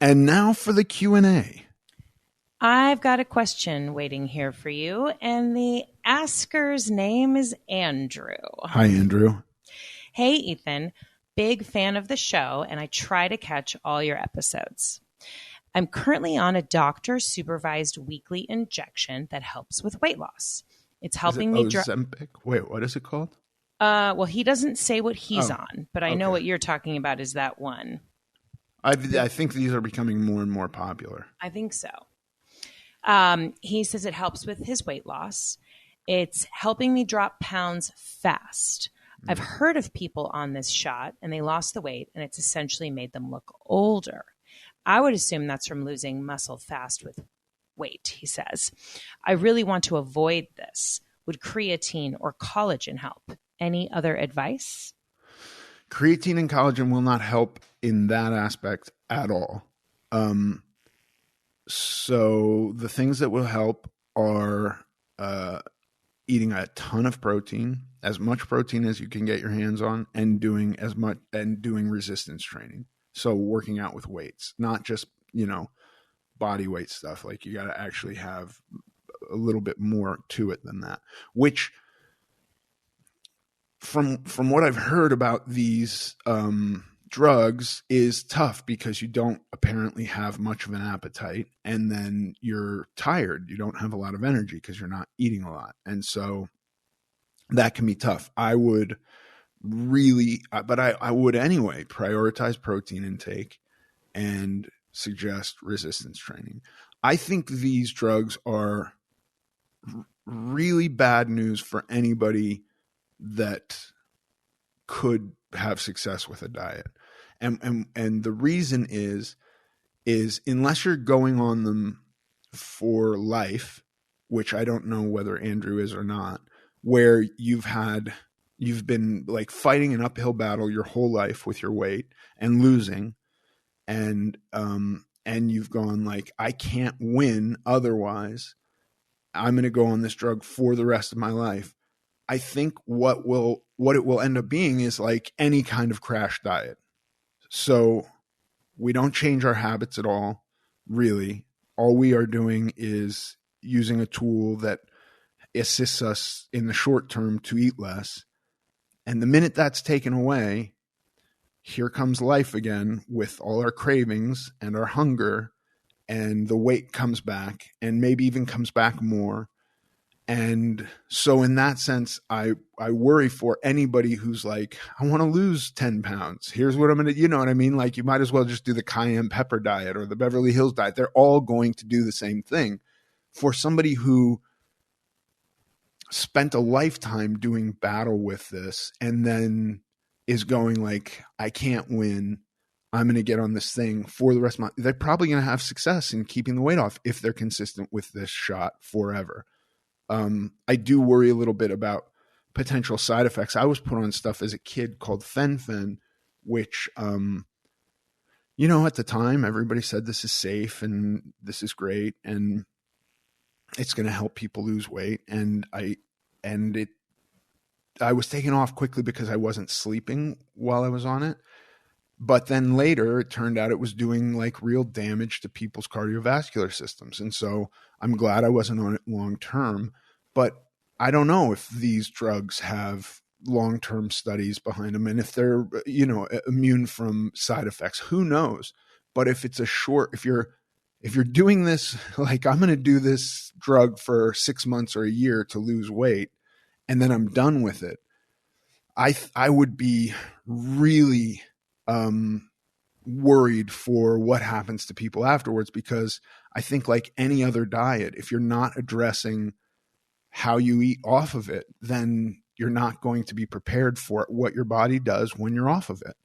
And now for the Q&A. I've got a question waiting here for you, and the asker's name is Andrew. Hi, Andrew. Hey, Ethan. Big fan of the show, and I try to catch all your episodes. I'm currently on a doctor-supervised weekly injection that helps with weight loss. It's helping me Ozempic? Wait, what is it called? Well, he doesn't say what he's on, but I know okay. what you're talking about is that one. I think these are becoming more and more popular. I think so. He says it helps with his weight loss. It's helping me drop pounds fast. I've heard of people on this shot and they lost the weight and it's essentially made them look older. I would assume that's from losing muscle fast with weight, he says. I really want to avoid this. Would creatine or collagen help? Any other advice? Creatine and collagen will not help in that aspect at all. So the things that will help are eating a ton of protein, as much protein as you can get your hands on, and doing resistance training. So working out with weights, not just, body weight stuff. Like you got to actually have a little bit more to it than that, which from what I've heard about these drugs is tough because you don't apparently have much of an appetite and then you're tired. You don't have a lot of energy because you're not eating a lot. And so that can be tough. I would anyway, prioritize protein intake and suggest resistance training. I think these drugs are really bad news for anybody that could have success with a diet. And the reason is unless you're going on them for life, which I don't know whether Andrew is or not, where you've been like fighting an uphill battle your whole life with your weight and losing, and you've gone like, I can't win otherwise. I'm going to go on this drug for the rest of my life. I think what it will end up being is like any kind of crash diet. So we don't change our habits at all, really. All we are doing is using a tool that assists us in the short term to eat less. And the minute that's taken away, here comes life again with all our cravings and our hunger, and the weight comes back and maybe even comes back more. And so in that sense, I worry for anybody who's like, I want to lose 10 pounds. Here's what I'm going to, you know what I mean? Like you might as well just do the cayenne pepper diet or the Beverly Hills diet. They're all going to do the same thing. For somebody who spent a lifetime doing battle with this and then is going like, I can't win. I'm going to get on this thing for the rest of my, they're probably going to have success in keeping the weight off if they're consistent with this shot forever. I do worry a little bit about potential side effects. I was put on stuff as a kid called fen-phen, which, at the time everybody said this is safe and this is great and it's going to help people lose weight. And I was taken off quickly because I wasn't sleeping while I was on it. But then later it turned out it was doing like real damage to people's cardiovascular systems. And so I'm glad I wasn't on it long term. But I don't know if these drugs have long-term studies behind them and if they're, immune from side effects. Who knows? But if it's if you're doing this, like I'm going to do this drug for 6 months or a year to lose weight, and then I'm done with it, I would be really worried for what happens to people afterwards, because I think like any other diet, if you're not addressing how you eat off of it, then you're not going to be prepared for what your body does when you're off of it.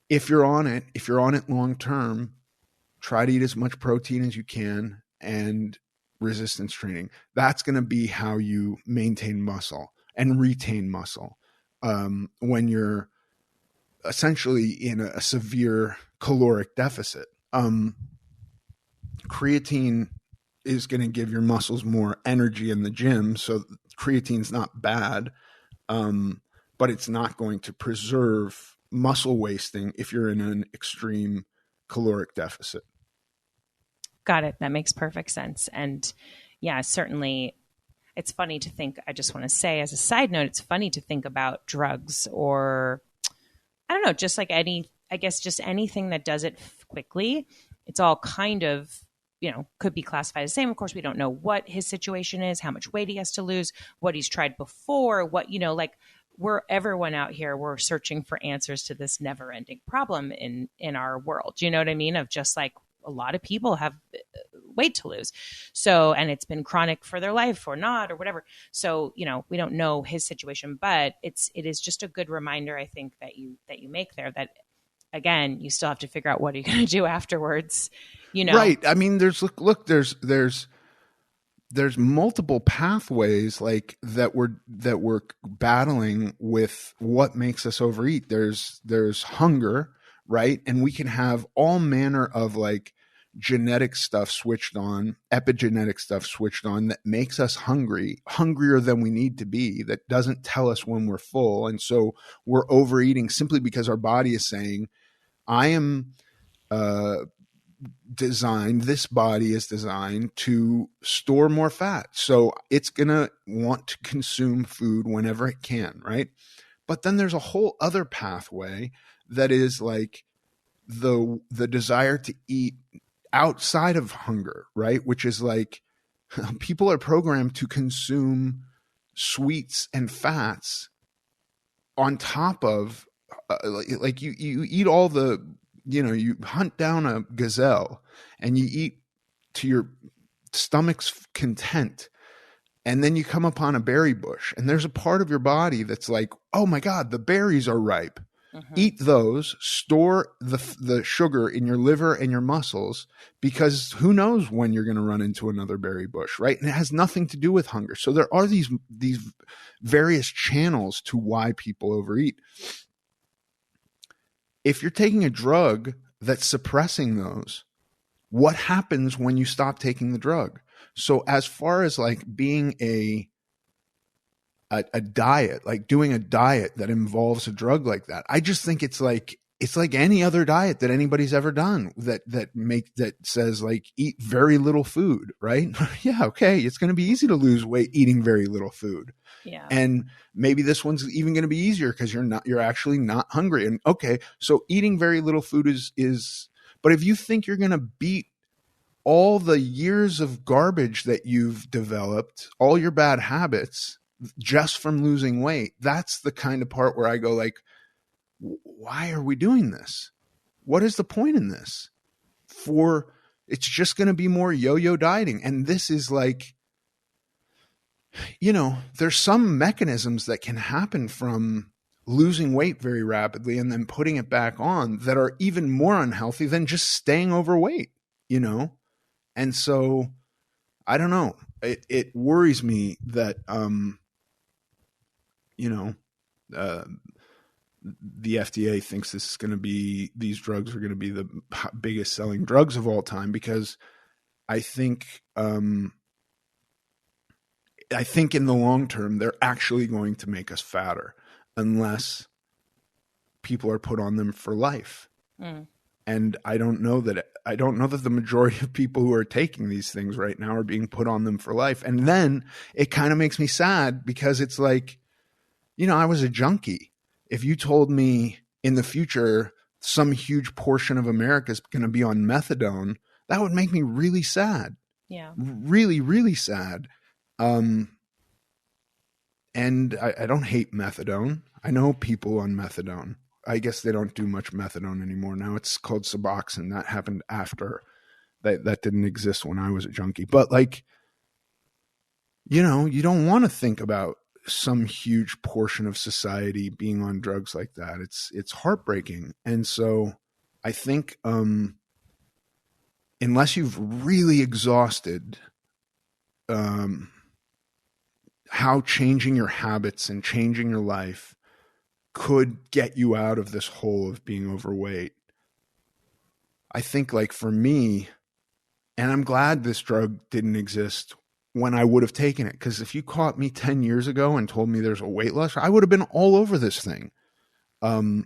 If you're on it long term, try to eat as much protein as you can and resistance training. That's going to be how you maintain muscle and retain muscle when you're essentially in a severe caloric deficit. Creatine is going to give your muscles more energy in the gym. So creatine's not bad, but it's not going to preserve muscle wasting if you're in an extreme caloric deficit. Got it. That makes perfect sense. And yeah, certainly it's funny to think, I just want to say as a side note, it's funny to think about drugs or I don't know, just like I guess just anything that does it quickly. It's all kind of, could be classified the same. Of course, we don't know what his situation is, how much weight he has to lose, what he's tried before, what, like we're everyone out here, we're searching for answers to this never ending problem in our world. You know what I mean? Of just like a lot of people have weight to lose. So, and it's been chronic for their life or not, or whatever. So, we don't know his situation, but it is just a good reminder, I think, that you make there that again, you still have to figure out what are you going to do afterwards, Right. I mean, there's multiple pathways like that we're battling with what makes us overeat. There's hunger, right? And we can have all manner of like genetic stuff switched on, epigenetic stuff switched on that makes us hungrier than we need to be, that doesn't tell us when we're full. And so we're overeating simply because our body is saying, I am this body is designed to store more fat. So it's going to want to consume food whenever it can, right? But then there's a whole other pathway that is like the desire to eat outside of hunger, right? Which is like people are programmed to consume sweets and fats on top of like you eat all the, you hunt down a gazelle and you eat to your stomach's content. And then you come upon a berry bush and there's a part of your body that's like, oh my God, the berries are ripe. Mm-hmm. Eat those, store the sugar in your liver and your muscles, because who knows when you're going to run into another berry bush, right? And it has nothing to do with hunger. So there are these various channels to why people overeat. If you're taking a drug that's suppressing those, what happens when you stop taking the drug? So as far as like being a diet, like doing a diet that involves a drug like that, I just think it's like any other diet that anybody's ever done that says like eat very little food, right? Yeah, okay, it's going to be easy to lose weight eating very little food. Yeah. And maybe this one's even going to be easier because you're actually not hungry. And okay, so eating very little food is but if you think you're going to beat all the years of garbage that you've developed, all your bad habits just from losing weight, that's the kind of part where I go like, why are we doing this? What is the point in this? It's just going to be more yo-yo dieting. And this is like, there's some mechanisms that can happen from losing weight very rapidly and then putting it back on that are even more unhealthy than just staying overweight, And so I don't know. It worries me that, the FDA thinks these drugs are going to be the biggest selling drugs of all time, because I think in the long term, they're actually going to make us fatter unless people are put on them for life. Mm. And I don't know that the majority of people who are taking these things right now are being put on them for life. And then it kind of makes me sad because it's like, I was a junkie. If you told me in the future some huge portion of America is going to be on methadone, that would make me really sad. Yeah. Really, really sad. And I don't hate methadone. I know people on methadone. I guess they don't do much methadone anymore. Now it's called Suboxone. That happened after that didn't exist when I was a junkie. But like, you don't want to think about some huge portion of society being on drugs like that. It's heartbreaking. And so I think unless you've really exhausted how changing your habits and changing your life could get you out of this hole of being overweight, I think like for me, and I'm glad this drug didn't exist when I would have taken it, because if you caught me 10 years ago and told me there's a weight loss, I would have been all over this thing. And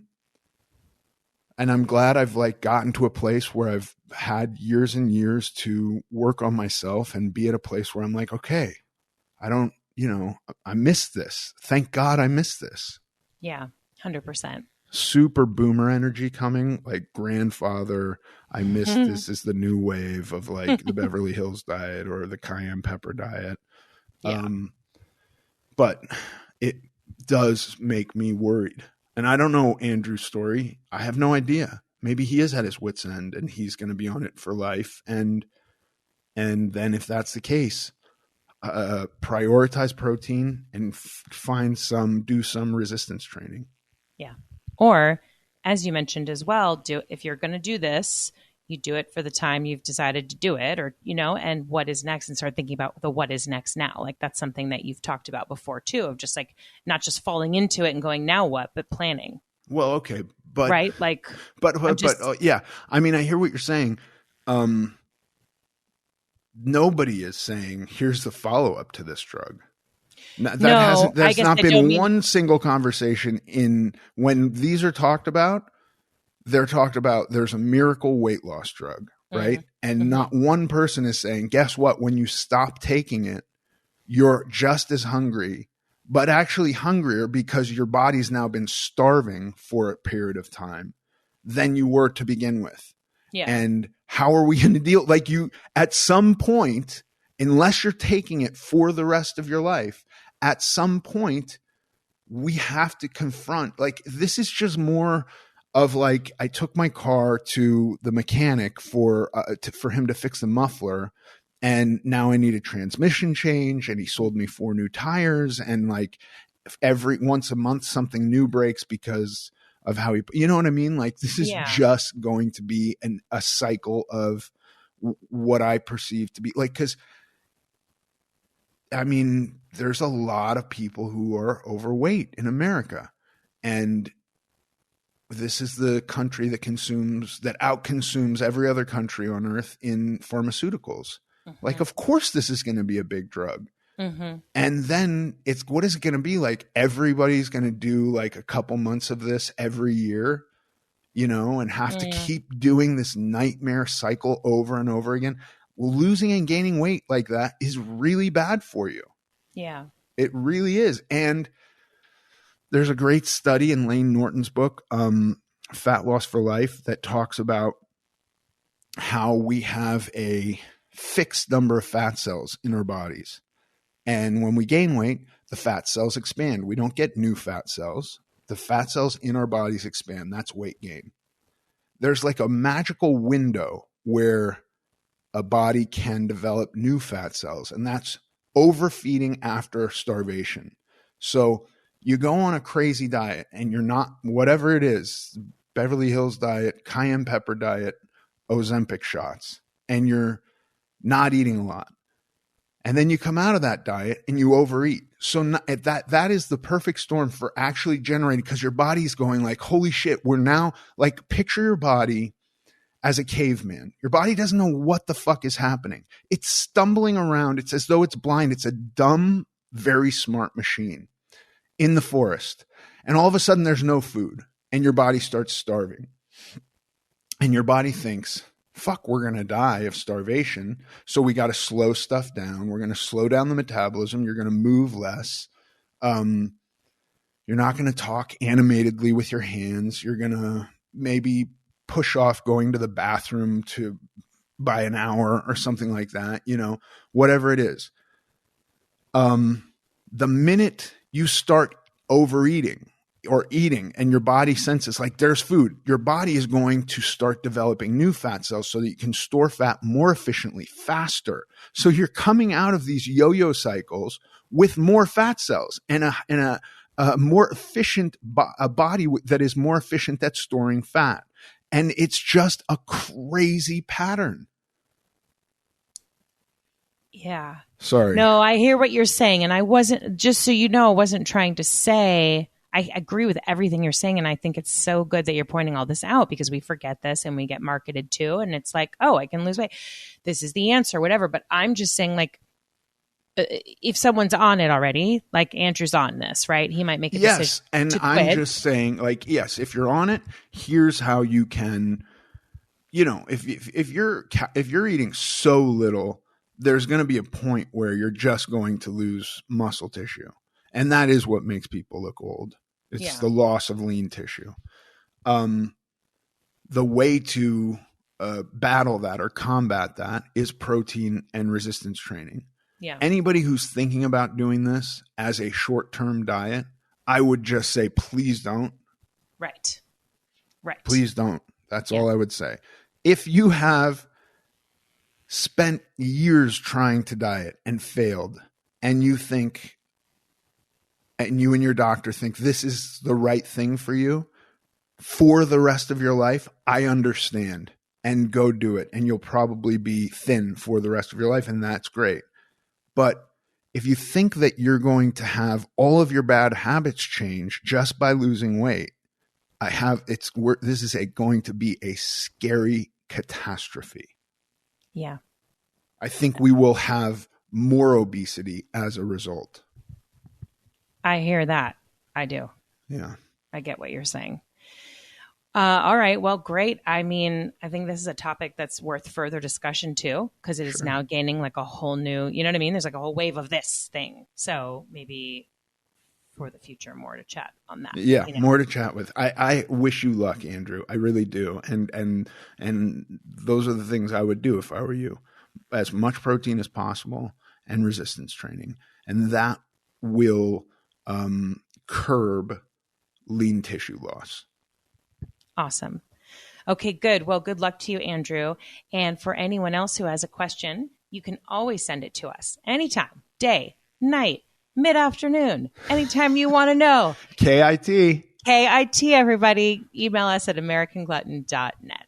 And I'm glad I've like gotten to a place where I've had years and years to work on myself and be at a place where I'm like, okay, I don't, I missed this. Thank God I missed this. Yeah, 100%. Super boomer energy coming, like grandfather, I missed this is the new wave of like the Beverly Hills diet or the cayenne pepper diet. Yeah. But it does make me worried. And I don't know Andrew's story. I have no idea. Maybe he is at his wit's end and he's going to be on it for life. And then if that's the case, prioritize protein and do some resistance training. Yeah. Or, as you mentioned as well, if you're going to do this, you do it for the time you've decided to do it, or, and what is next, and start thinking about the what is next now. Like that's something that you've talked about before too, of just like not just falling into it and going, now what, but planning. Well, okay. But, right. Like, yeah, I mean, I hear what you're saying. Nobody is saying, here's the follow-up to this drug. That's not been one single conversation when these are talked about. They're talked about there's a miracle weight loss drug, right? Mm-hmm. And not one person is saying, guess what? When you stop taking it, you're just as hungry, but actually hungrier because your body's now been starving for a period of time than you were to begin with. Yeah. And how are we going to deal? Like at some point, unless you're taking it for the rest of your life, at some point, we have to confront, like, this is just more of like, I took my car to the mechanic for him to fix the muffler. And now I need a transmission change. And he sold me 4 new tires. And like once a month, something new breaks because of how you know what I mean? Like this is just going to be a cycle of what I perceive to be like, because I mean, there's a lot of people who are overweight in America, and this is the country that outconsumes every other country on earth in pharmaceuticals. Mm-hmm. Like, of course, this is going to be a big drug. Mm-hmm. And then what is it going to be like? Everybody's going to do like a couple months of this every year, and have to keep doing this nightmare cycle over and over again. Well, losing and gaining weight like that is really bad for you. Yeah. It really is. And there's a great study in Lane Norton's book, Fat Loss for Life, that talks about how we have a fixed number of fat cells in our bodies. And when we gain weight, the fat cells expand. We don't get new fat cells. The fat cells in our bodies expand. That's weight gain. There's like a magical window where a body can develop new fat cells, and that's overfeeding after starvation. So you go on a crazy diet and you're not, whatever it is, Beverly Hills diet, cayenne pepper diet, Ozempic shots, and you're not eating a lot. And then you come out of that diet and you overeat. So that is the perfect storm for actually generating, because your body's going like, holy shit, we're now like, picture your body as a caveman. Your body doesn't know what the fuck is happening. It's stumbling around. It's as though it's blind. It's a dumb, very smart machine in the forest. And all of a sudden there's no food and your body starts starving. And your body thinks, fuck, we're going to die of starvation. So we got to slow stuff down. We're going to slow down the metabolism. You're going to move less. You're not going to talk animatedly with your hands. You're going to maybe push off going to the bathroom by an hour or something like that, whatever it is. The minute you start overeating or eating and your body senses like there's food, your body is going to start developing new fat cells so that you can store fat more efficiently, faster. So you're coming out of these yo-yo cycles with more fat cells and a more efficient a body that is more efficient at storing fat. And it's just a crazy pattern. Yeah. Sorry. No, I hear what you're saying. And I wasn't, just so you know, I wasn't trying to say, I agree with everything you're saying. And I think it's so good that you're pointing all this out, because we forget this and we get marketed to. And it's like, oh, I can lose weight. This is the answer, whatever. But I'm just saying, like, if someone's on it already, like Andrew's on this, right? He might make a Yes, decision and to I'm quit. just saying, like, yes, if you're on it, here's how you can, you know, if you're eating so little, there's going to be a point where you're just going to lose muscle tissue, and that is what makes people look old. It's the loss of lean tissue. The way to battle that or combat that is protein and resistance training. Yeah. Anybody who's thinking about doing this as a short-term diet, I would just say, please don't. Right. Please don't. That's all I would say. If you have spent years trying to diet and failed, and you think, and you and your doctor think this is the right thing for you for the rest of your life, I understand. And go do it. And you'll probably be thin for the rest of your life, and that's great. But if you think that you're going to have all of your bad habits change just by losing weight, this is going to be a scary catastrophe. Yeah. I think we will have more obesity as a result. I hear that. I do. Yeah. I get what you're saying. All right. Well, great. I mean, I think this is a topic that's worth further discussion too, because it is now gaining like a whole new, you know what I mean? There's like a whole wave of this thing. So maybe for the future, more to chat on that. Yeah, more to chat with. I wish you luck, Andrew. I really do. And those are the things I would do if I were you. As much protein as possible and resistance training. And that will curb lean tissue loss. Awesome. Okay, good. Well, good luck to you, Andrew. And for anyone else who has a question, you can always send it to us anytime, day, night, mid-afternoon, anytime you want to know. KIT. KIT, everybody. Email us at americanglutton.net.